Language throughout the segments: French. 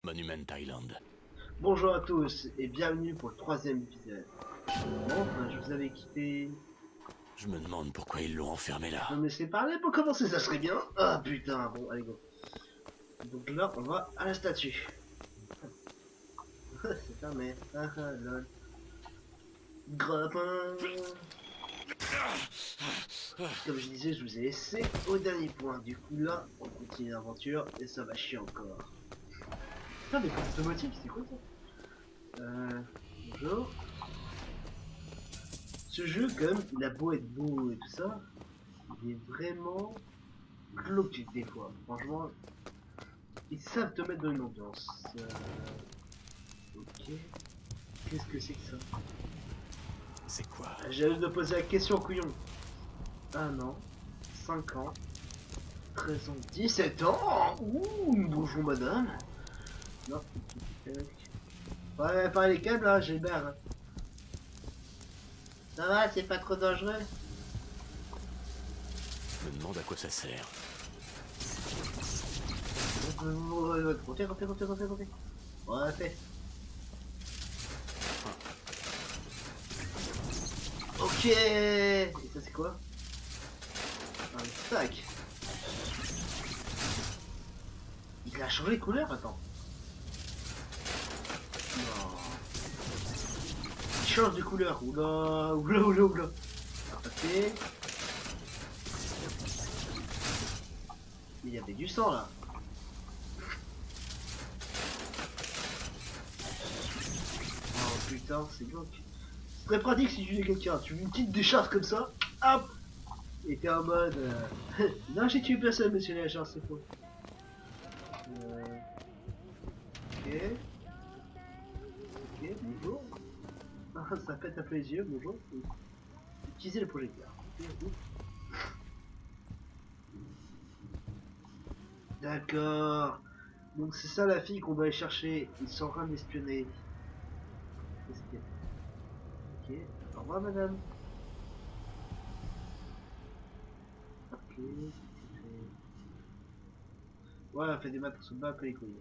Monument Island. Bonjour à tous et bienvenue pour le troisième épisode. Bon, je vous avais quitté. Je me demande pourquoi ils l'ont enfermé Je peux là. me laisser parler pour commencer, ça serait bien. Ah putain, bon, allez go. Donc là, on va à la statue. C'est fermé. Ah ah, lol. Grappin. Comme je disais, je vous ai laissé au dernier point. Du coup là, on continue l'aventure et ça va chier encore. Putain, des portes automatiques, c'est quoi ça? Bonjour. Ce jeu, comme il a beau être beau et tout ça, il est vraiment glauque des fois. Franchement, ils savent te mettre dans une ambiance. Ok. Qu'est-ce que c'est que ça? C'est quoi? J'ai hâte de poser la question, couillon. 1 an, 5 ans, 13 ans, 17 ans. Ouh, bonjour madame. Non. Ouais, pas les câbles là, Gilbert. Hein. Ça va, c'est pas trop dangereux. Je me demande à quoi ça sert. Montez. Ouais, fait. Ok. Et ça c'est quoi? Un sac. Il a changé de couleur, attends. Non. Il change de couleur. Oula. Ok. Il y avait du sang là. Oh putain, c'est glauque. C'est très pratique si tu es quelqu'un. Tu veux une petite décharge comme ça. Hop. Et t'es en mode. Non, j'ai tué personne, monsieur l'agent, c'est faux. Ok. Ok, bonjour. Ah, ça pète un peu les yeux, bonjour. Utiliser le projecteur. Ok, ouf. D'accord. Donc c'est ça la fille qu'on doit aller chercher. Ils sont en train d'espionner. Qu'est-ce qu'il y a? Ok. Au revoir madame. Ok. Ouais, elle fait des maths pour se battre les couilles.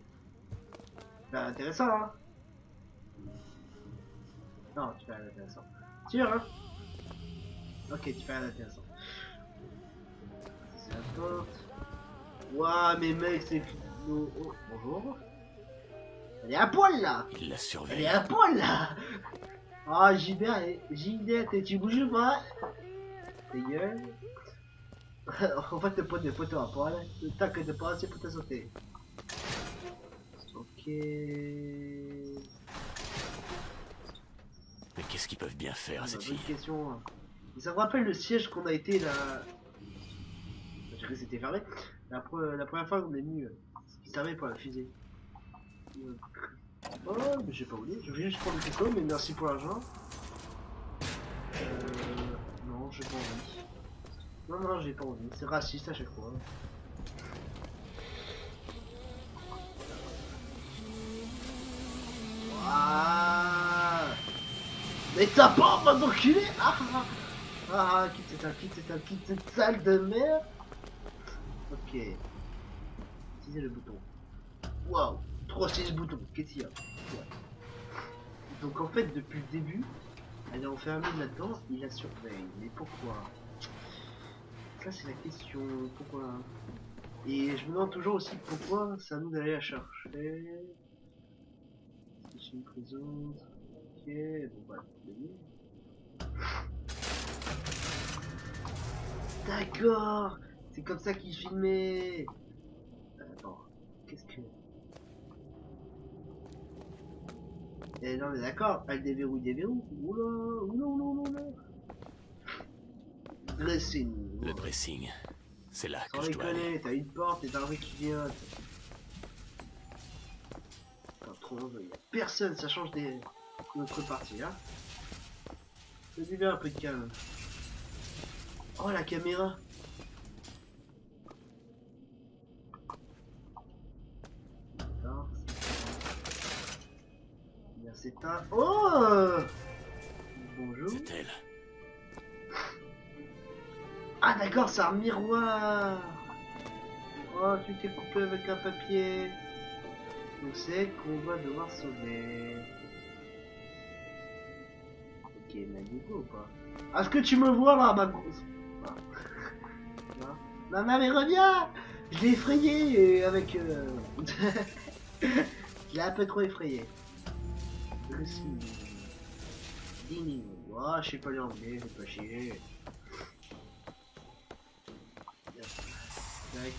Bah intéressant hein. Non, tu fais rien d'intéressant. Sûr hein. Ok, tu fais rien d'intéressant. C'est la porte. Ouah, mais mec, c'est... Oh, oh, bonjour. Elle est à poil là. Ils la Elle est surveillent. à poil là. Ah, Gilbert, tu bouges pas. Ta gueule. En fait, le pote des photos à poil. T'inquiète pas, c'est pour te sauter. Ok. Mais qu'est-ce qu'ils peuvent bien faire à Bah, cette bonne fille? question. Hein. Ça me rappelle le siège qu'on a été là. J'ai cru que c'était fermé. La première fois qu'on est venu, ce qui servait pour la fusée. Oh, mais j'ai pas oublié. Je vais juste prendre le coco, mais merci pour l'argent. Non, j'ai pas envie. Non, j'ai pas envie. C'est raciste à chaque fois. Ah, mais t'as pas envie d'enculer. Quitte cette salle de merde. Ok. Utilisez le bouton. Waouh. 3-6 boutons. Qu'est-ce qu'il y a? Ouais. Donc en fait, depuis le début, elle est enfermée là-dedans, il la surveille. Mais pourquoi? Ça c'est la question. Pourquoi? Et je me demande toujours aussi pourquoi c'est à nous d'aller la chercher. C'est une prison. Ok, bon bah, d'accord. C'est comme ça qu'il filmait. Attends, qu'est-ce que... Eh non mais d'accord, elle déverrouille. Oula. Dressing. Le Bon. dressing. C'est là Sans que je dois aller. déconner, t'as une porte et t'as un mec qui vient. Pas trop, il y a personne, ça change des... notre partie là. C'est du bien un peu de calme. Oh la caméra. D'accord, c'est un... Oh, bonjour. C'est elle. Ah d'accord, c'est un miroir. Oh, tu t'es coupé avec un papier. Donc c'est qu'on va devoir sauver. Ok, Manigo ou pas? Est-ce que tu me vois là, ma grosse? Ah. Non. Non, non, mais reviens! Je l'ai effrayé avec... Je l'ai un peu trop effrayé. Dini. Oh, je sais pas lui emmener, c'est pas chier. Tac.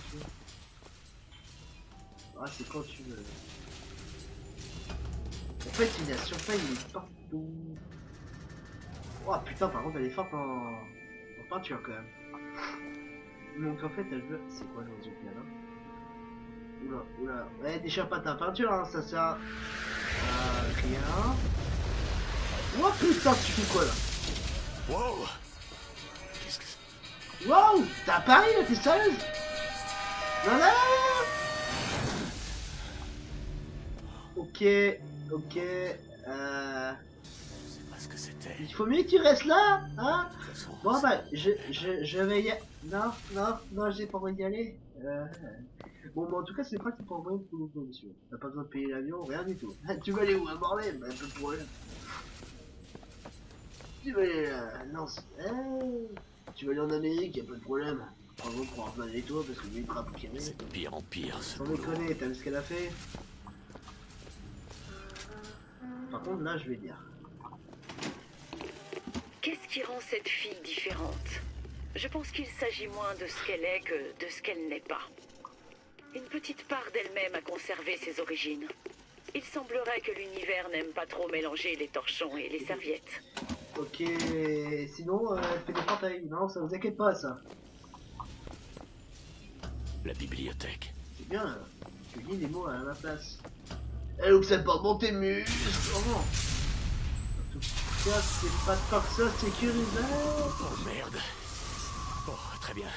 Ah, c'est quand tu veux. En fait, il a surface, il est partout. Oh putain, par contre, elle est forte en peinture quand même. Donc en fait, elle veut. C'est quoi le résultat là? Oula, oula. Ouais, déjà pas ta peinture, hein, ça sert à rien. Oh putain, tu fais quoi là? Wow! Qu'est-ce que c'est? Wow! T'as Paris là, t'es sérieuse? Non, non, non, non. Ok, ok. Je sais pas ce que c'était. Il faut mieux que tu restes là, hein? De toute façon, Bon bah, je vais y aller. Non, non, non, j'ai pas envie d'y aller. Bon, bah, en tout cas, c'est pratique pour envoyer tout le monsieur. T'as pas besoin de payer l'avion, rien du tout. Tu vas aller où, à Morlaix? Bah, peu de problème. Tu vas aller là, non, tu vas aller en Amérique, y'a pas de problème. Bravo pour avoir plein toi parce que lui, il te rappe qu'il c'est de pire en pire ce Sans boulot. déconner, t'as vu ce qu'elle a fait? Par contre, là, je vais dire. Qu'est-ce qui rend cette fille différente? Je pense qu'il s'agit moins de ce qu'elle est que de ce qu'elle n'est pas. Une petite part d'elle-même a conservé ses origines. Il semblerait que l'univers n'aime pas trop mélanger les torchons et les serviettes. Ok, sinon, elle fait des portails. Non, ça vous inquiète pas, ça. La bibliothèque. C'est bien, tu lis les mots à la place. Elle observe pas monter muscles. Oh non. En tout cas, c'est pas tant que ça sécurisé. Oh merde. Bon, très bien.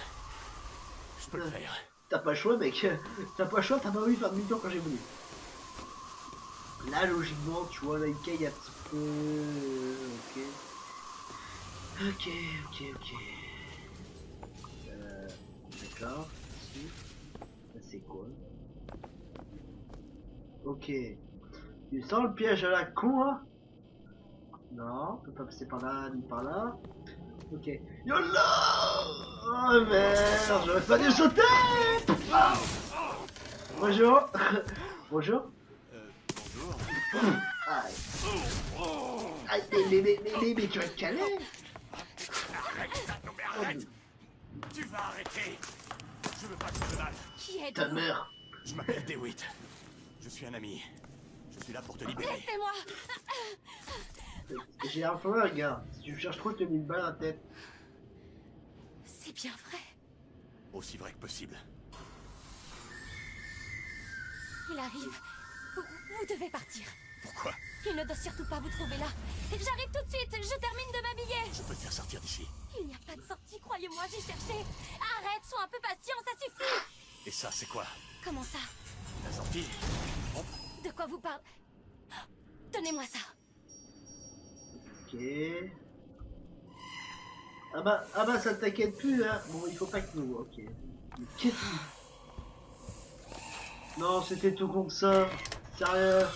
Je peux le faire. T'as pas le choix, mec. T'as pas le choix, t'as pas envie de faire demi-tour quand j'ai voulu. Là, logiquement, tu vois, là, il caille un petit peu. Ok. Ok, ok, ok. D'accord. Ici. Ça, c'est quoi? Ok. Tu sens le piège à la con, là? Non, on peut pas passer par là, ni par là. Ok. Yola! Oh merde, j'aurais pas dû sauter! Ah. Bonjour. Bonjour. Bonjour. Aïe. Aïe, mais tu vas te caler? Arrête ça, non mais arrête! Tu vas arrêter! Je veux pas te faire de mal. Qui êtes-vous? Ta mère. Je m'appelle DeWitt. Je suis un ami. Je suis là pour te libérer. Laissez-moi! J'ai un flingue, gars. Si tu cherches trop, tu te mets une balle à la tête. C'est bien vrai. Aussi vrai que possible. Il arrive. Vous devez partir. Pourquoi? Il ne doit surtout pas vous trouver là. J'arrive tout de suite. Je termine de m'habiller. Je peux te faire sortir d'ici. Il n'y a pas de sortie, croyez-moi, j'ai cherché. Arrête, sois un peu patient, ça suffit. Et ça, c'est quoi? Comment ça? La sortie? De quoi vous parlez? Donnez-moi ça. Ok. Ah bah ça t'inquiète plus, hein. Bon, il faut pas que nous. Ok. Mais qu'est-ce que... Non, c'était tout con que ça. Sérieux.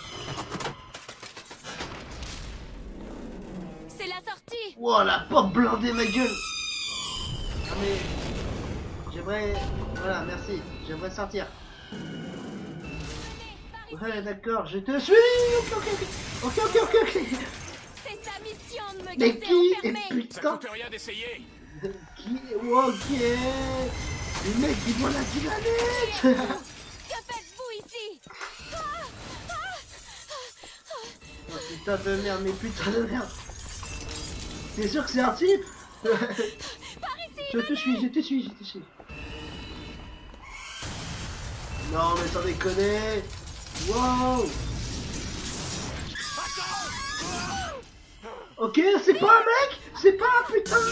C'est la sortie. Wow, la porte blindée, ma gueule. Ah mais... J'aimerais... Voilà, merci. J'aimerais sortir. Ouais, d'accord, je te suis. Ok. C'est sa mission de me Mais garder qui est enfermé. Ça putain? coûte rien d'essayer! Qui est... Ok. Les mecs, ils vont la dynamite. Que faites-vous ici? Oh putain de merde, mais putain de merde. T'es sûr que c'est un type? Je te suis. Non mais sans déconner. Wow. Ok, c'est pas un mec. C'est pas un putain de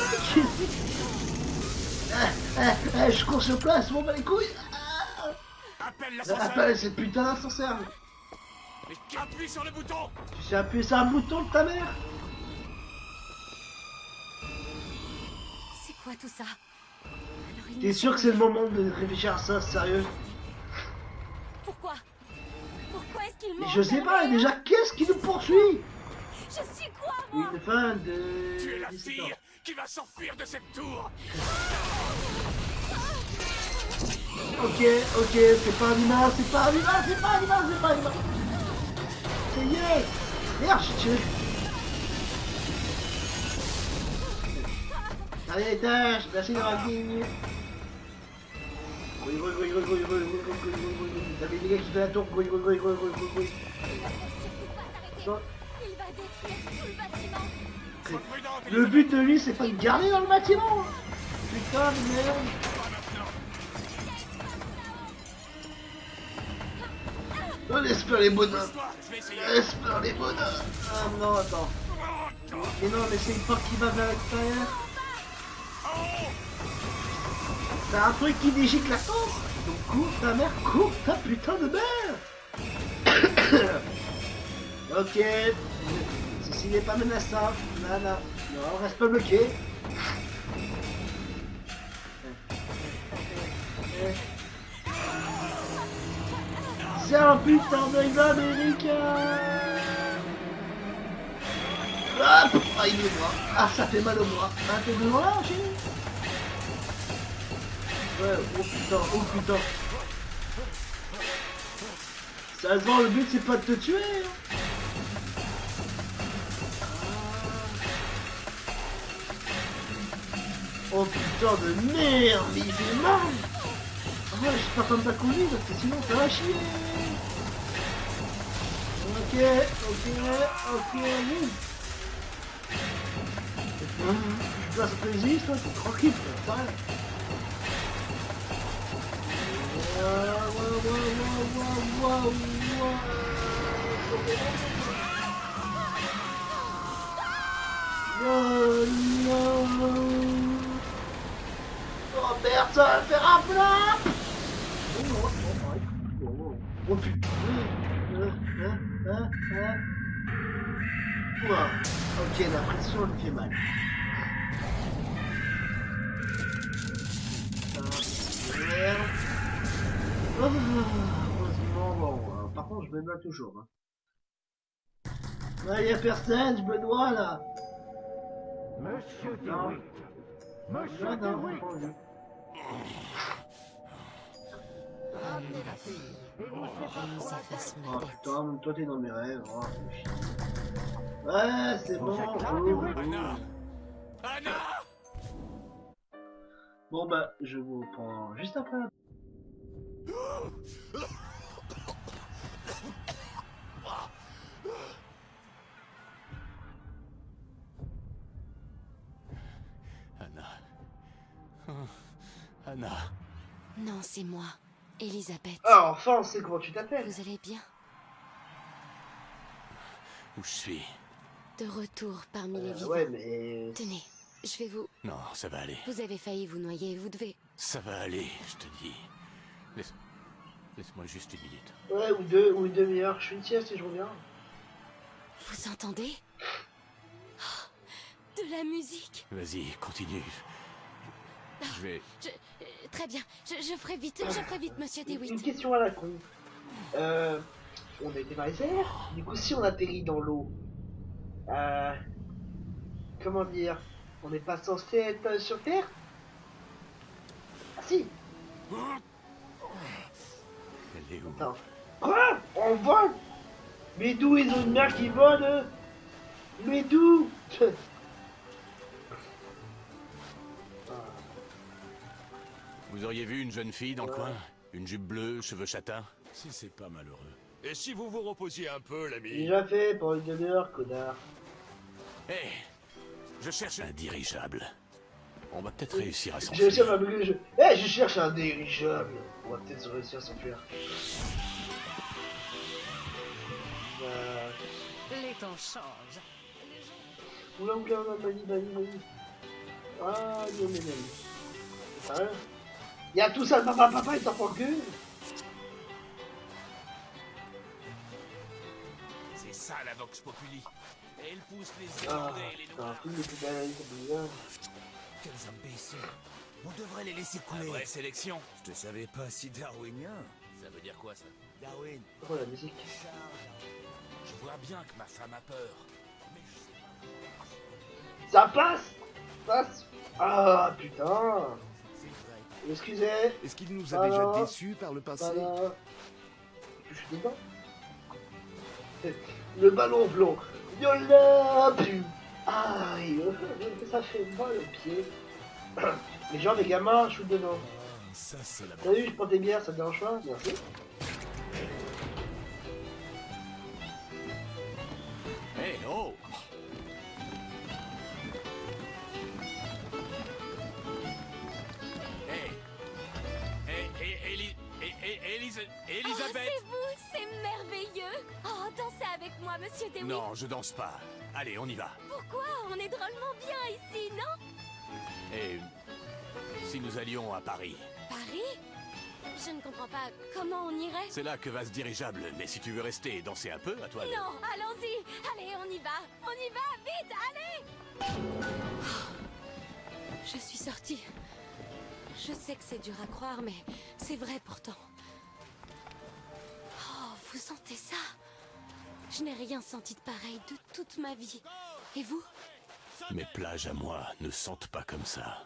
mec. Je cours sur place, m'en bats les couilles. Appelle l'ascenseur! Appelle cette putain d'ascenseur. Mais appuie sur le bouton! Tu sais appuyer sur un bouton de ta mère? C'est quoi tout ça? Alors, il T'es me sûr que c'est le moment de réfléchir à ça, sérieux? Pourquoi? Pourquoi est-ce Qu'est-ce qu'il Mais manque je sais pas, derrière? déjà, qu'est-ce qui nous poursuit? Je suis quoi, moi? Une fin de... Tu es la 17 fille ans. qui va s'enfuir de cette tour. Ok, c'est pas un humain, c'est pas un humain, c'est pas un humain, c'est pas un humain. C'est yes. Merde, j'ai tué. Dernier étage, merci d'avoir gagné. Oui. T'avais des gars qui fait la tour. Oui. Il va surtout pas s'arrêter. Il va détruire tout le bâtiment. Sois prudente, Le but de lui, c'est pas de garder dans le bâtiment. Putain de merde. Oh, laisse faire les bonhommes. Pousse-toi, je vais essayer. Laisse faire les bonhommes. Ah non, attends. Mais non, mais c'est une porte qui va vers l'extérieur. C'est un truc qui digite la porte. Donc cours ta mère, cours ta putain de mère. Ok. Ceci n'est pas menaçant. Non, reste pas bloqué. C'est un putain de gars américain. Hop. Ah, il est bras. Ah, ça fait mal au bras. Ah, t'es devant là, chérie? Ouais, oh putain. Sérieusement, le but c'est pas de te tuer. Hein. Oh putain de merde, mais il fait mal. Ah ouais, j'espère pas me pas conduire parce que sinon ça va chier. Ok, oui. Là, ça te existe, toi, t'es tranquille, ça va. Oh merde, ça va faire un plat. Oh putain. Ouah. Ok, la pression elle fait mal. Merde. Oh, heureusement, bon, par contre, je me dois toujours. Hein. Là, y a personne, je me dois là. Monsieur Non. DeWitt. Monsieur Non, DeWitt. Ramenez la fille. Et vous c'est pas Nous pour la effaçons Oh la dette. putain, même toi t'es dans mes rêves. Oh, fais chier. Ouais, c'est bon. Anna! Bon bah, je vous prends juste après. Anna. Oh, Anna. Non, c'est moi, Elisabeth. Ah, enfin, on sait comment tu t'appelles. Vous allez bien? Où je suis? De retour parmi les vivants. Ouais, mais... Tenez, je vais vous... Non, ça va aller. Vous avez failli vous noyer, vous devez... Ça va aller, je te dis. Laisse-moi juste une minute. Ouais, ou une demi-heure. Je suis une sieste et je reviens. Vous entendez? Oh, de la musique. Vas-y, continue. Je vais... Très bien, je ferai vite, monsieur Une DeWitt. question à la con. On a été dans les airs. Du coup, si on atterrit dans l'eau, comment dire, on n'est pas censé être sur Terre? Ah si. Elle est où? Attends. Quoi? On vole? Mais d'où ils ont une mère qui vole? Mais d'où? Vous auriez vu une jeune fille dans le coin? Une jupe bleue, cheveux châtains? Si c'est pas malheureux. Et si vous vous reposiez un peu, l'ami? Déjà fait pour une demi-heure, connard. Hé! Je cherche un dirigeable. On va peut-être réussir à Je s'enfuir. cherche un dirigeable. Eh, je cherche un dirigeable. On va peut-être réussir à s'enfuir. Les temps changent. Oula, vas-y. Ah, non, mais non. C'est sérieux? Y'a tout ça, papa, il t'en prend qu'une. C'est ça la Vox Populi. Elle pousse les Ah, Irlandais et les c'est un Noirs. film de plus belle, c'est bizarre. Quels imbéciles. On devrait les laisser couler. Vraie sélection. Je te savais pas si darwinien. Ça veut dire quoi ça? Darwin, Oh la musique. je vois bien que ma femme a peur. Mais je sais pas. Ça passe. Passe. Ah putain. C'est vrai. Excusez. Est-ce qu'il nous a déjà Ah. déçus par le passé? Voilà. Je suis dedans. Le ballon blanc. Yola. Aïe. Ça fait mal au pied. Mais genre les gamins, shoot dedans. Ah, ça c'est la Salut, je prends tes bières, ça te dérange pas? Merci. Hey, oh! Hey! Elisabeth! C'est vous, c'est merveilleux. Oh, dansez avec moi, monsieur DeWitt. Non, je danse pas. Allez, on y va. Pourquoi? On est drôlement bien ici, non? Et si nous allions à Paris? Paris? Je ne comprends pas. Comment on irait? C'est là que va ce dirigeable. Mais si tu veux rester et danser un peu, à toi. Non, allons-y. Allez, on y va. On y va, vite, allez. Je suis sortie. Je sais que c'est dur à croire, mais c'est vrai pourtant. Oh, vous sentez ça? Je n'ai rien senti de pareil de toute ma vie. Et vous? Mes plages à moi ne sentent pas comme ça.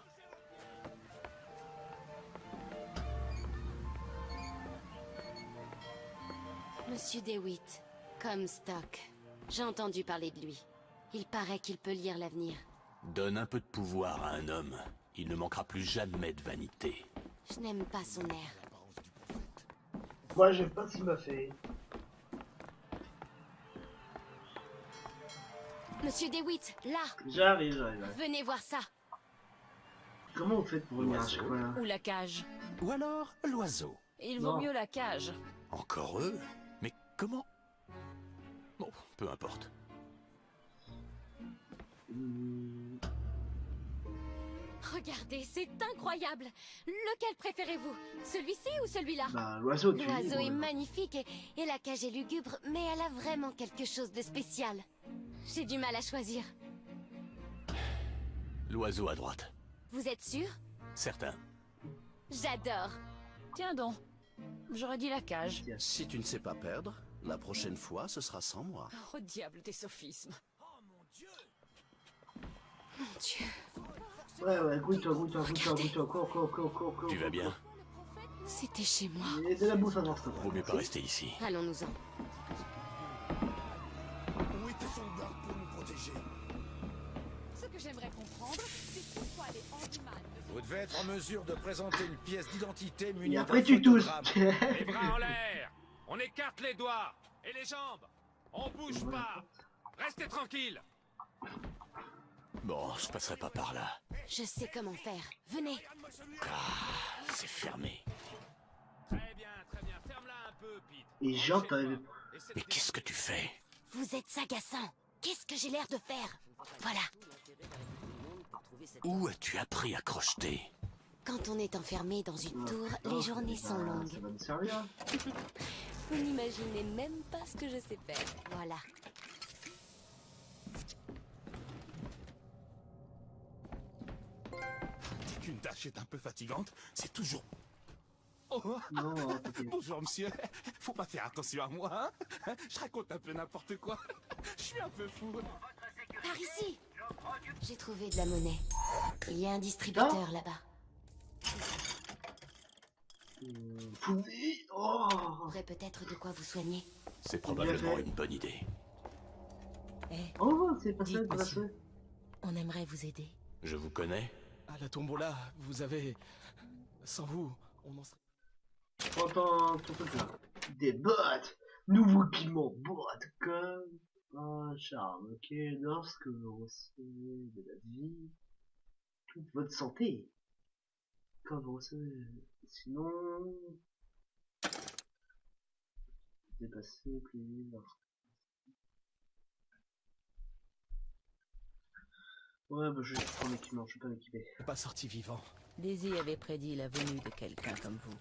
Monsieur DeWitt, Comstock. J'ai entendu parler de lui. Il paraît qu'il peut lire l'avenir. Donne un peu de pouvoir à un homme. Il ne manquera plus jamais de vanité. Je n'aime pas son air. Moi, j'aime pas ce qu'il m'a fait. Monsieur DeWitt, là. J'arrive. Venez voir ça. Comment vous faites pour venir à chaque fois là? Ou la cage. Ou alors l'oiseau. Il vaut Non. mieux la cage. Encore eux? Mais comment? Bon, peu importe. Regardez, c'est incroyable. Lequel préférez-vous? Celui-ci ou celui-là? Bah, l'oiseau, tu L'oiseau dis, est bon, magnifique et la cage est lugubre, mais elle a vraiment quelque chose de spécial. J'ai du mal à choisir. L'oiseau à droite. Vous êtes sûr? Certain. J'adore. Tiens donc. J'aurais dit la cage. Si tu ne sais pas perdre, la prochaine fois, ce sera sans moi. Oh diable des sophismes. Mon Dieu. Ouais, goûte-toi, cours. Tu vas bien? C'était chez moi. Il y a de la bouffe avant, s'il te plaît. Vaut mieux pas rester ici. Allons-nous-en. Où était son garde pour nous protéger? Ce que j'aimerais comprendre, c'est pourquoi les handyman ne Vous devez être en mesure de présenter une pièce d'identité munie Et d'un après, tu tousses. photogramme. Les bras en l'air. On écarte les doigts. Et les jambes. On bouge pas. Restez tranquille. Bon, je passerai pas par là. Je sais comment faire. Venez. Ah, c'est fermé. Très bien. Ferme-la un peu, Pete. Et genre, t'arrives. Mais qu'est-ce que tu fais? Vous êtes agaçant. Qu'est-ce que j'ai l'air de faire? Voilà. Où as-tu appris à crocheter? Quand on est enfermé dans une tour, les journées sont Ça longues. va me servir. Vous n'imaginez même pas ce que je sais faire. Voilà. Dès qu'une tâche est un peu fatigante, c'est toujours... Oh, Non, t'inquiète. bonjour monsieur, faut pas faire attention à moi, hein? Je raconte un peu n'importe quoi, je suis un peu fou. Par ici. J'ai trouvé de la monnaie. Il y a un distributeur là-bas. Poulet. Oh. Aurait peut-être de quoi vous soigner. C'est probablement fait. une bonne idée. Oh, c'est pas ça, Dites, c'est pas ça. monsieur. On aimerait vous aider. Je vous connais? À la tombola, vous avez... Sans vous, on en serait... Prends ton truc là. Des bottes. Nouveau piment botte comme un charme. Ok, lorsque vous recevez de la vie, toute votre santé. Quand vous recevez... Sinon... Dépasser, plaisir. Ouais, bah je vais prendre l'équipement, je suis pas équipé. pas sorti vivant. Daisy avait prédit la venue de quelqu'un comme vous.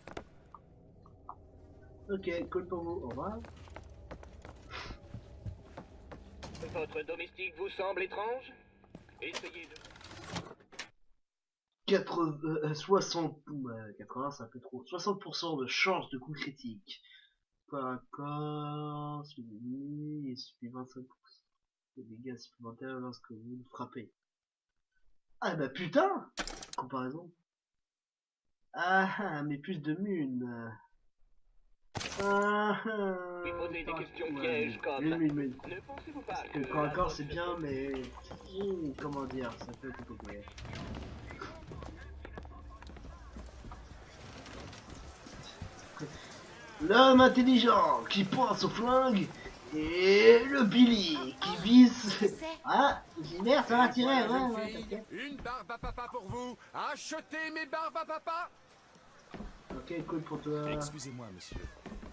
Ok, cool pour vous, au revoir. Votre domestique vous semble étrange? Essayez de... 60... 80, c'est un peu trop. 60% de chance de coup critique. corps à corps, celui de nuit, et subit 25% de dégâts supplémentaires lorsque vous le frappez. Ah bah putain! Comparaison. Ah, mais plus de mune. Ah, Et poser des questions pièges comme... mune. Ne pensez-vous pas Le corps à corps c'est bien, mais... comment dire, ça peut être compliqué. L'homme intelligent qui pointe son flingue et le Billy qui vise. Ah, j'ai merde, ça va tirer, ouais, t'inquiète. Une barbe à papa pour vous. Achetez mes barbes à papa. Ok, cool pour toi. Excusez-moi, monsieur,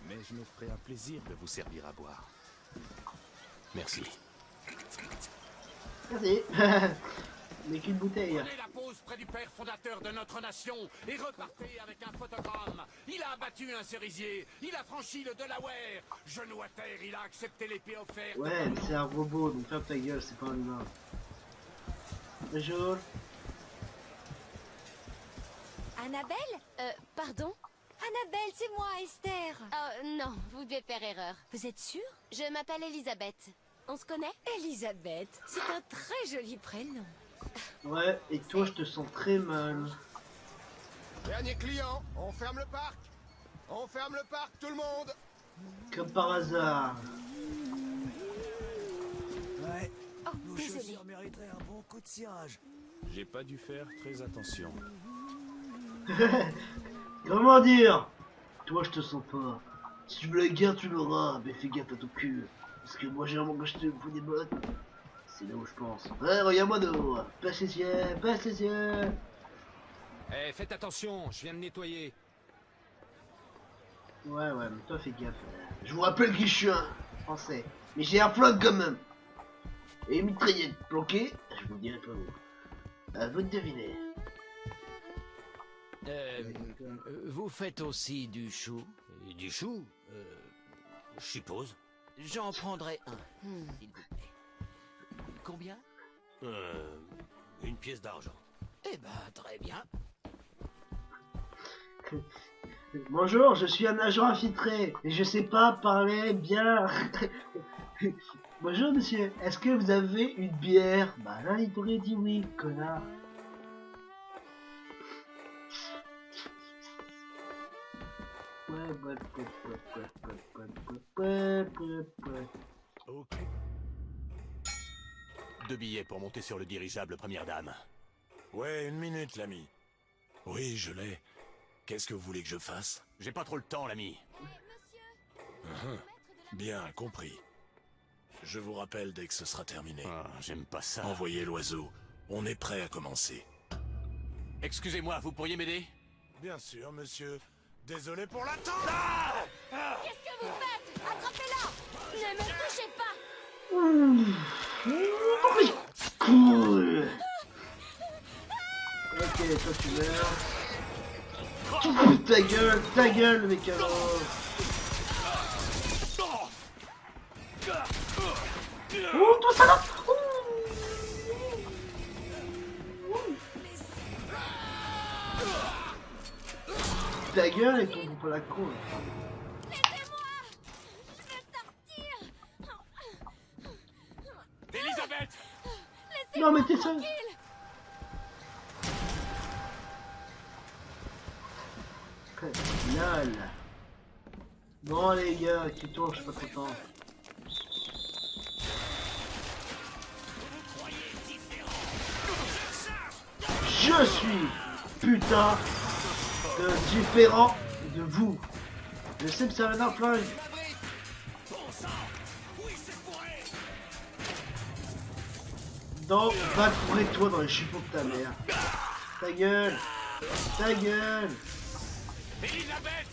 mais je me ferai un plaisir de vous servir à boire. Merci. Merci. Mais qu'une bouteille. Prenez la pause près du père fondateur de notre nation et repartez avec un photogramme. Il a abattu un cerisier, il a franchi le Delaware. Genou à terre, il a accepté l'épée offerte. Ouais, mais c'est un robot, donc ferme ta gueule, c'est pas un humain. Bonjour. Annabelle Pardon? Annabelle, c'est moi, Esther. Oh, non, vous devez faire erreur. Vous êtes sûre? Je m'appelle Elisabeth. On se connaît? Elisabeth, c'est un très joli prénom. Ouais, et toi, je te sens très mal. Dernier client, on ferme le parc. On ferme le parc, tout le monde. Comme par hasard. Ouais. Oh, Nos désolée. chaussures mériteraient un bon coup de cirage. J'ai pas dû faire très attention. Comment dire? Toi, je te sens pas. Si tu veux la guerre, tu l'auras, mais fais gaffe à ton cul. Parce que moi, généralement, quand je te fous des bottes, c'est là où je pense. Ouais, regarde-moi d'eau. Passe les yeux, passe les yeux. Eh, faites attention, je viens de nettoyer. Ouais, mais toi, fais gaffe. Je vous rappelle qui je suis, un français. Mais j'ai un flingue quand même. Et une mitraillette planquée, je vous le dirai pas où. À vous de deviner. Vous faites aussi du chou? Du chou je suppose. J'en prendrai un, s'il vous plaît. Combien? Une pièce d'argent. Eh ben, très bien. Bonjour, je suis un agent infiltré et je sais pas parler bien. Bonjour monsieur, est-ce que vous avez une bière? Bah là il t'aurait dit oui, connard. Ok. 2 billets pour monter sur le dirigeable, première dame. Ouais, une minute, l'ami. Oui, je l'ai. Qu'est-ce que vous voulez que je fasse? J'ai pas trop le temps, l'ami. Bien, compris. Je vous rappelle dès que ce sera terminé. Ah, j'aime pas ça. Envoyez l'oiseau. On est prêt à commencer. Excusez-moi, vous pourriez m'aider? Bien sûr, monsieur. Désolé pour l'attente. Qu'est-ce que vous faites? Attrapez-la! Ne me touchez pas! Cool. Ok, toi tu meurs. Ta gueule, mec alors. Oh, toi salope! Ta gueule et ton groupe à la con. Elisabeth! Non mais t'es seul. Lol. Bon les gars, qui tourne, je suis pas content. Je suis putain de différent de vous. Je sais que ça va d'un flingue. Donc, va courir toi dans les chiffons de ta mère. Ta gueule. Ta gueule. Elisabeth!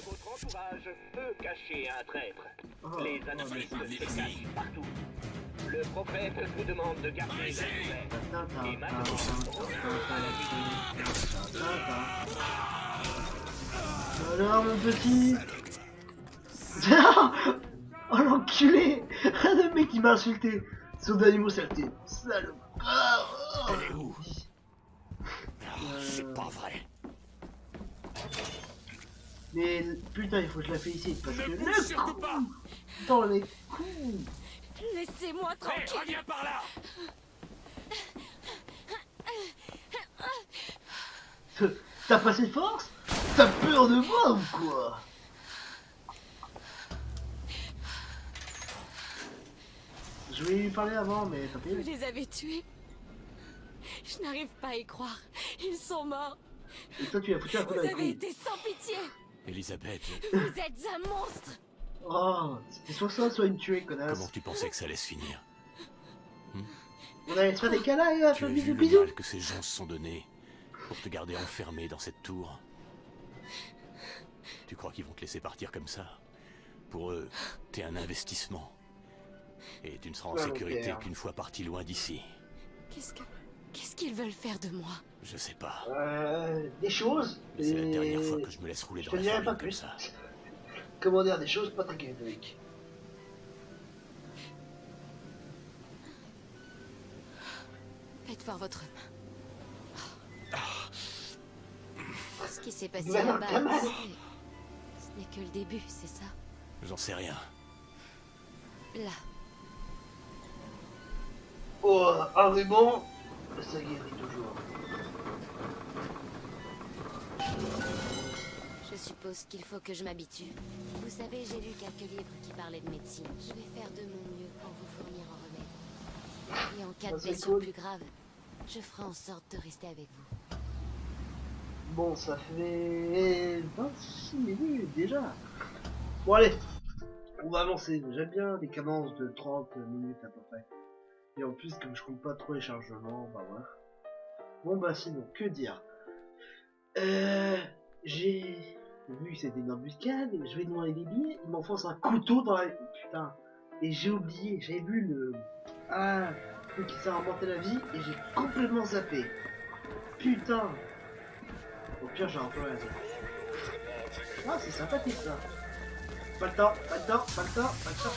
Votre entourage peut cacher un traître. Oh, Les anomalies se cachent partout. Le prophète vous demande de garder le secret. Et alors mon petit. Oh l'enculé. Le mec qui m'a insulté. Son animaux saleté. Salopard. Elle est où? C'est pas vrai. Mais putain, il faut que je la félicite parce que Ne bouge le surtout pas. coup dans les coups. Laissez-moi Hé, tranquille. reviens par là. T'as pas assez de force? T'as peur de moi ou quoi? Je voulais lui parler avant, mais tant pis. Vous les avez tués. Je n'arrive pas à y croire. Ils sont morts. Et toi, tu as foutu un coup Vous dans les avez couilles. été sans pitié. Elisabeth, Vous êtes un monstre. Oh, c'était soit ça, soit une tuée, connasse. comment tu pensais que ça allait se finir? On allait se faire des câlins et Tu as faire vu des le bisous. mal que ces gens se sont donnés pour te garder enfermé dans cette tour? Tu crois qu'ils vont te laisser partir comme ça? Pour eux, t'es un investissement. Et tu ne seras en Ouais, sécurité ok. qu'une fois parti loin d'ici. Qu'est-ce qu'ils veulent faire de moi? Je sais pas. Des choses. Mais c'est la et- dernière fois que je me laisse rouler Je dans te la dirai farine pas comme plus. ça. Comment dire des choses pas très catégoriques. Faites voir votre main. Ce qui s'est passé Mais non, là-bas, quand même. ce n'est que le début, c'est ça? J'en sais rien. Là, Oh, un ruban, ça guérit toujours. je suppose qu'il faut que je m'habitue. Vous savez, j'ai lu quelques livres qui parlaient de médecine. Je vais faire de mon mieux pour vous fournir un remède. Et en cas de c'est blessure cool. plus grave, je ferai en sorte de rester avec vous. Bon, ça fait 26 minutes déjà. Bon, allez, on va avancer. J'aime bien des cadences de 30 minutes à peu près. Et en plus, comme je compte pas trop les chargements, bah voilà. Bon, bah sinon, que dire? J'ai vu que c'était une embuscade, je vais demander des billets, il m'enfonce un couteau dans la... Putain. Et j'ai oublié, j'avais vu le... Ah, le truc qui s'est inventé la vie, et j'ai complètement zappé. Putain. Au pire, j'ai un peu rien. Ah, c'est sympathique ça. Pas le temps, pas le temps, pas le temps, pas le temps.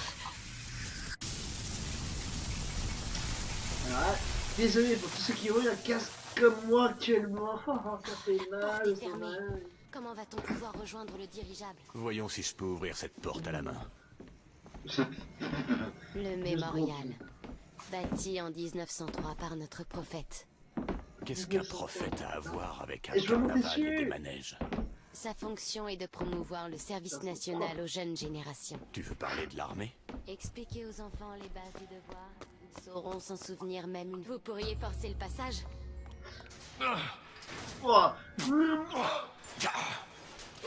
Voilà. Désolé pour tous ceux qui ont eu un casque comme moi actuellement. Oh, ça fait mal, Porte est c'est fermée. mal. Comment va-t-on pouvoir rejoindre le dirigeable? Voyons si je peux ouvrir cette porte à la main. Le mémorial. Bâti en 1903 par notre prophète. Qu'est-ce qu'un prophète a à voir avec un Et je veux monter carnaval et dessus. des manèges? Sa fonction est de promouvoir le service national aux jeunes générations. Tu veux parler de l'armée? Expliquer aux enfants les bases du devoir. Ils sauront s'en souvenir même une... Vous pourriez forcer le passage? Oh.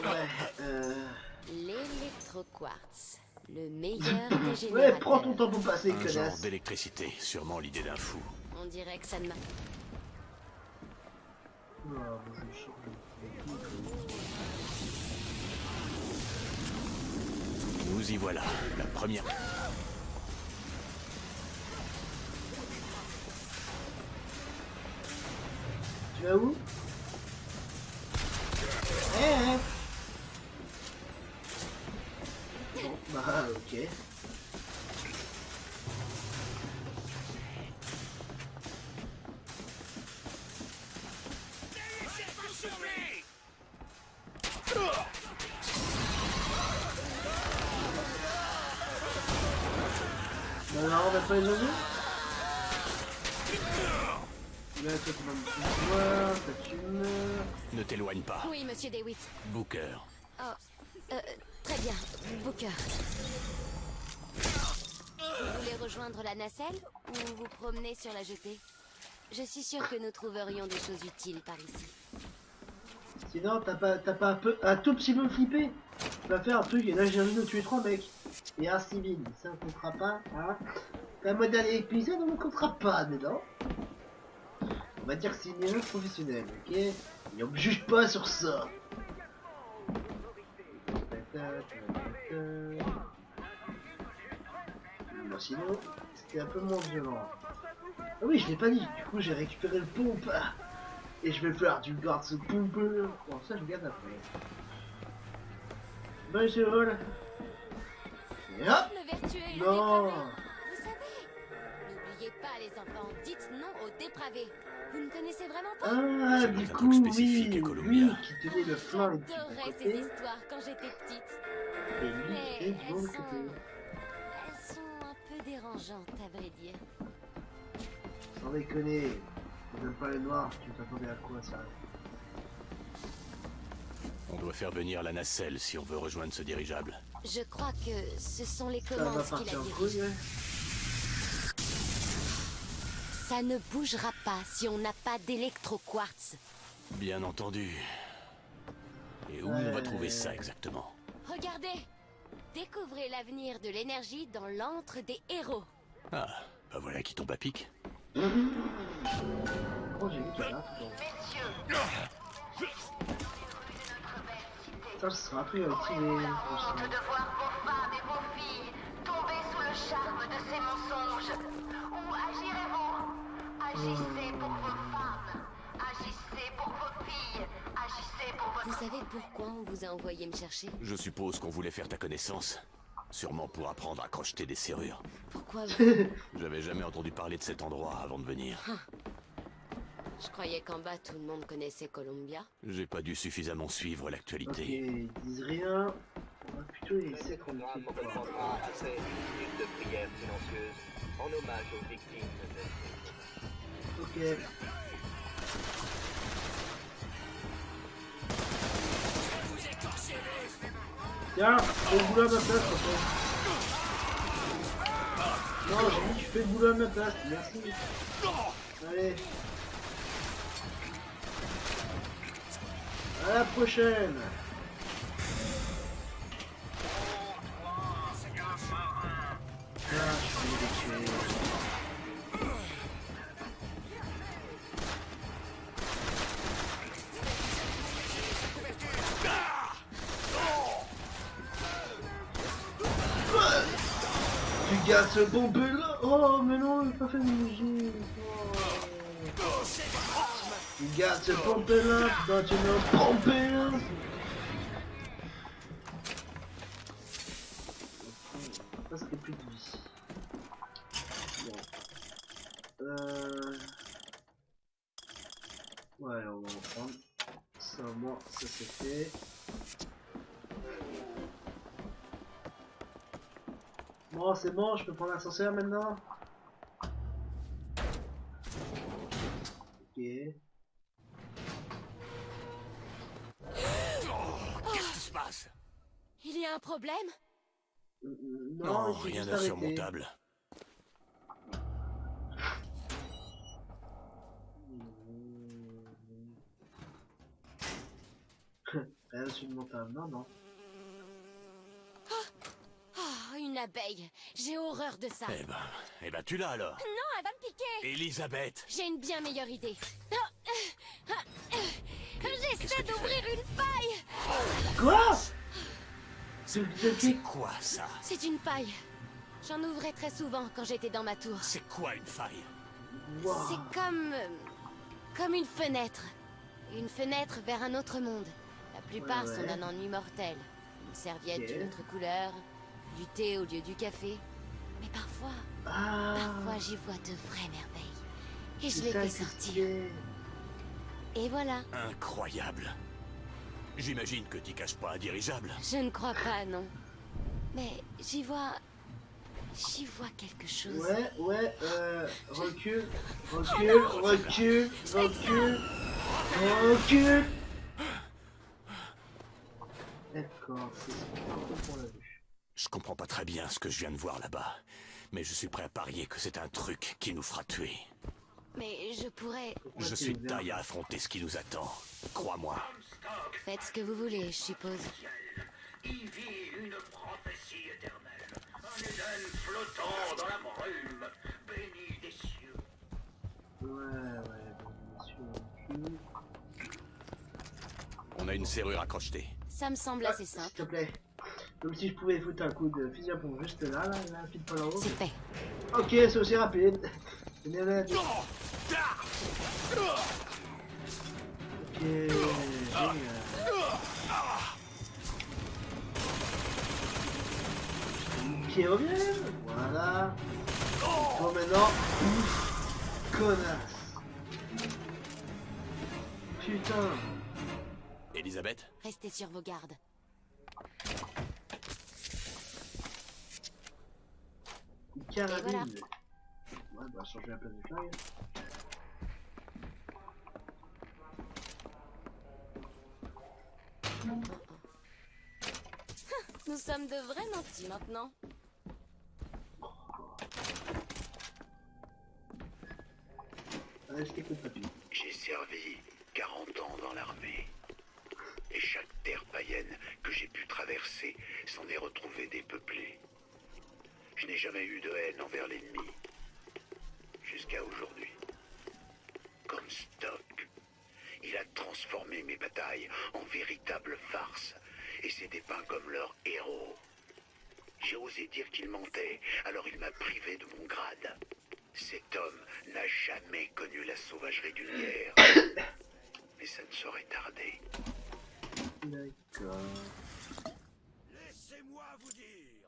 Ouais, L'électroquartz. Le meilleur des ouais, générateurs. prends ton temps pour passer, Un genre connasse. d'électricité, sûrement l'idée d'un fou. On dirait que ça ne m'a... Oh, je sors de- Nous y voilà, la première. Tu vas où? Eh. Bon, bah ok. Non, non, on va pas les oiseaux. Là, toi, tu vas me voir, toi, tu meurs. Ne t'éloigne pas. Oui, monsieur DeWitt. Booker. Oh, très bien. Booker. Vous voulez rejoindre la nacelle ou vous promener sur la jetée? Je suis sûre que nous trouverions des choses utiles par ici. Sinon, t'as pas un tout petit peu flippé. Tu vas faire un truc et là j'ai envie de tuer 3 mecs. Et un civil, ça on comptera pas, hein. Comme mon dernier épisode, on ne comptera pas dedans. On va dire que c'est une erreur professionnelle, ok? Et on me juge pas sur ça. Bon, sinon, c'était un peu moins violent. Ah oui, je l'ai pas dit, du coup j'ai récupéré le pompe. Et je vais faire du garde ce pompe. Bon, ça je garde après. Bon, je vole. Et hop. Le vertueux et le Non. dépravé. Vous savez, n'oubliez pas les enfants. Dites non aux dépravés. Vous ne connaissez vraiment pas? Ah, du coup, oui, lui qui tenait le flanc et qui J'adorais ces histoires quand j'étais petite. Et lui Mais qui est de l'autre côté. elles sont un peu dérangeantes, à vrai dire. Sans déconner, tu n'aimes pas les noirs, tu t'attendais à quoi ça? On doit faire venir la nacelle si on veut rejoindre ce dirigeable. Je crois que ce sont les Ça va commandes qui la partir en dirigent. couille, ouais. Ça ne bougera pas si on n'a pas d'électro-quartz. Bien entendu. Et où on va trouver ça exactement? Regardez! Découvrez l'avenir de l'énergie dans l'antre des héros. Ah, bah voilà qui tombe à pic. Oh, j'ai vu tout là, tout ça, ce sera plus utile. De voir vos femmes et vos filles tomber sous le charme de ces mensonges. Où agirez-vous? Agissez pour vos femmes, agissez pour vos filles, agissez pour votre... Vous savez pourquoi on vous a envoyé me chercher? Je suppose qu'on voulait faire ta connaissance. Sûrement pour apprendre à crocheter des serrures. Pourquoi vous... J'avais jamais entendu parler de cet endroit avant de venir. Je croyais qu'en bas tout le monde connaissait Columbia. J'ai pas dû suffisamment suivre Ok, l'actualité. ils disent rien. On va plutôt les laisser tranquilles. Comprendra après une minute de prière silencieuse en hommage aux victimes de... Ok. Tiens, fais le boulot à ma place, papa. Non, j'ai dit tu fais le boulot à ma place, merci. Allez. À la prochaine. Ah, je suis déçu. Tu gardes ce bombe là. Oh mais non, il n'a pas fait de magie. Tu gardes ce pompe là, putain tu m'as pompé là. Parce que plus de vie. Bon. Ouais, alors on va en prendre. Ça, moi, ça c'est fait. Bon, c'est bon, je peux prendre l'ascenseur maintenant. Ok. Qu'est-ce qui se passe? Il y a un problème? Non, rien d'insurmontable. Rien d'insurmontable, non, non. Oh, une abeille. J'ai horreur de ça. Eh ben tu l'as alors. Non, elle va me piquer. Elisabeth. J'ai une bien meilleure idée. J'essaie d'ouvrir une faille. Quoi? C'est quoi ça? C'est une faille. J'en ouvrais très souvent quand j'étais dans ma tour. C'est quoi une faille? Wow. C'est comme une fenêtre. Une fenêtre vers un autre monde. La plupart sont d'un ennui mortel. Une serviette d'une autre couleur, du thé au lieu du café. Mais parfois j'y vois de vraies merveilles. Et je les fais sortir. Et voilà. Incroyable. J'imagine que t'y caches pas un dirigeable. Je ne crois pas, non. Mais j'y vois quelque chose. Ouais, recule. D'accord, c'est ce qu'on a vu. Je comprends pas très bien ce que je viens de voir là-bas. Mais je suis prêt à parier que c'est un truc qui nous fera tuer. Mais je pourrais... Je suis taillé à affronter ce qui nous attend. Crois-moi. Faites ce que vous voulez, je suppose. Il vit une prophétie éternelle. Un Éden flottant dans la brume, béni des cieux. Ouais, bien sûr. On a une serrure à crocheter. Ça me semble assez simple. S'il te plaît. Comme si je pouvais foutre un coup de fusil à pompe juste là, pile pas là-haut. C'est fait. Ok, c'est aussi rapide. Ok, génial. Qui revient. Voilà. Bon, maintenant. connasse. Putain. Elisabeth? Restez sur vos gardes. Une carabine. Voilà. Ouais, bah changer la place de flingue. Nous sommes de vrais nantis maintenant. Restez compatibles. J'ai servi 40 ans dans l'armée. Et chaque terre païenne que j'ai pu traverser s'en est retrouvée dépeuplée. Je n'ai jamais eu de haine envers l'ennemi. Jusqu'à aujourd'hui. Comstock. Il a transformé mes batailles en véritables farces. Et s'est dépeint comme leur héros. J'ai osé dire qu'il mentait, alors il m'a privé de mon grade. Cet homme n'a jamais connu la sauvagerie d'une guerre. Mais ça ne saurait tarder. D'accord. Laissez-moi vous dire.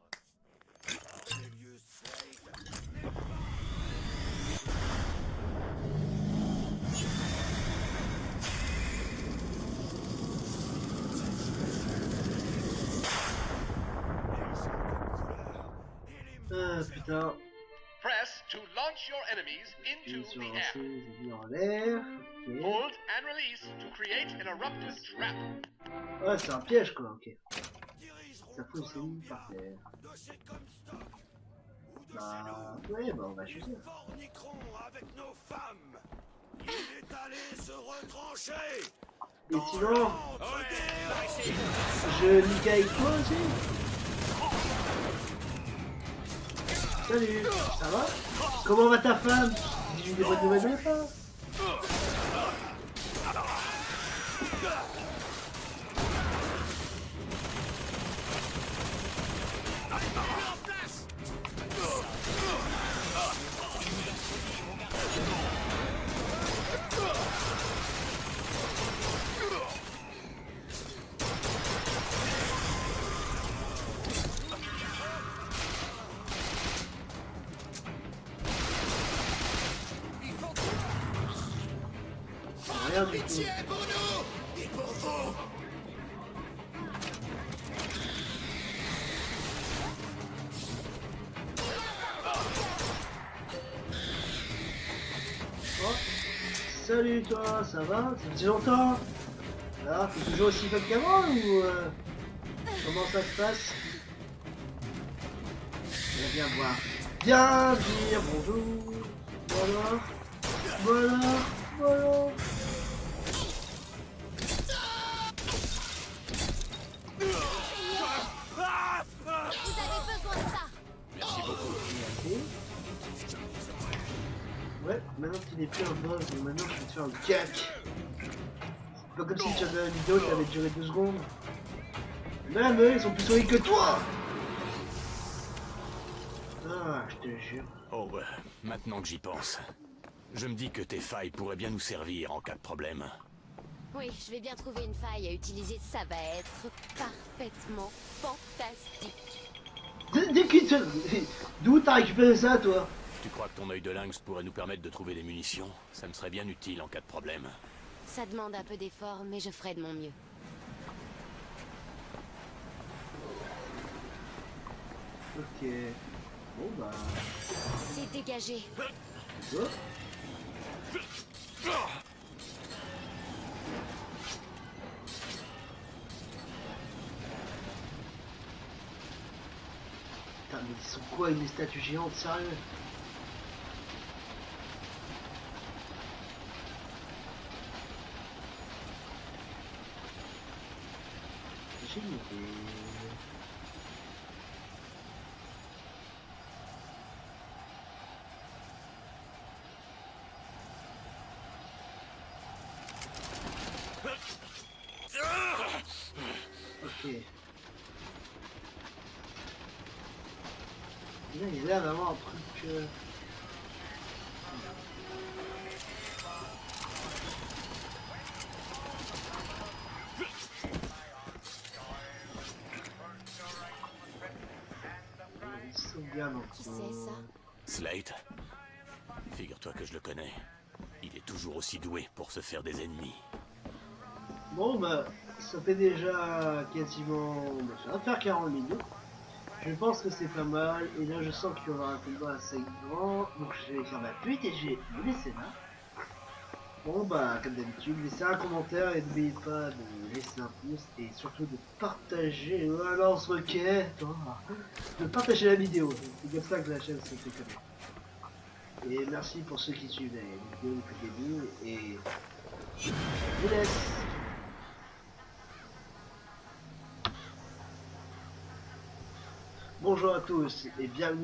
Cornelius Slade n'est Ah putain. Press to launch your enemies into Sur the lancer air. les ennemis en l'air. Ok. Hold and release to create an eruptive trap. Ah, c'est un piège quoi, ok. Ça fout ses lignes par terre. Bah, ouais, bah on va chuter. forniqueront avec nos femmes. Il est allé se retrancher. Et sinon, je nique avec toi aussi. Salut, ça va? Comment va ta femme? Dis-lui des bonnes nouvelles de la femme. Rien du tout. Pour nous et pour vous. Oh. Salut toi, ça va? Ça fait longtemps? Alors, t'es toujours aussi faible qu'avant ou comment ça se passe? Viens voir. Bien dire bonjour. Voilà. Voilà. Voilà. Vous avez besoin de ça. Merci beaucoup. Merci. Ouais, maintenant qu'il n'est plus un boss, donc maintenant je vais te faire un cac. C'est pas comme si tu avais une vidéo qui avait duré 2 secondes. Même eux, ils sont plus solides que toi. Ah, je te jure. Oh, maintenant que j'y pense, je me dis que tes failles pourraient bien nous servir en cas de problème. Oui, je vais bien trouver une faille à utiliser. Ça va être parfaitement fantastique. D'où t'as récupéré ça, toi? Tu crois que ton œil de lynx pourrait nous permettre de trouver des munitions? Ça me serait bien utile en cas de problème. Ça demande un peu d'effort, mais je ferai de mon mieux. Ok. Bon bah... C'est dégagé. Oh. Putain, mais ils sont quoi avec les statues géantes, sérieux? J'ai une idée. Ok. Là, il y a l'air d'avoir un truc... Slate? Figure-toi que je le connais. Il est toujours aussi doué pour se faire des ennemis. Bon bah, ça fait déjà quasiment... ça va faire 40 minutes. Je pense que c'est pas mal, et là je sens qu'il y aura un combat assez grand, donc je vais faire ma pute et je vais vous laisser là. Bon bah, comme d'habitude, laissez un commentaire et n'oubliez pas de laisser un pouce et surtout de partager, voilà, on se requête, de partager la vidéo, c'est comme ça que la chaîne se fait connaître. Et merci pour ceux qui suivent la vidéo depuis le début, et je vous laisse. Bonjour à tous et bienvenue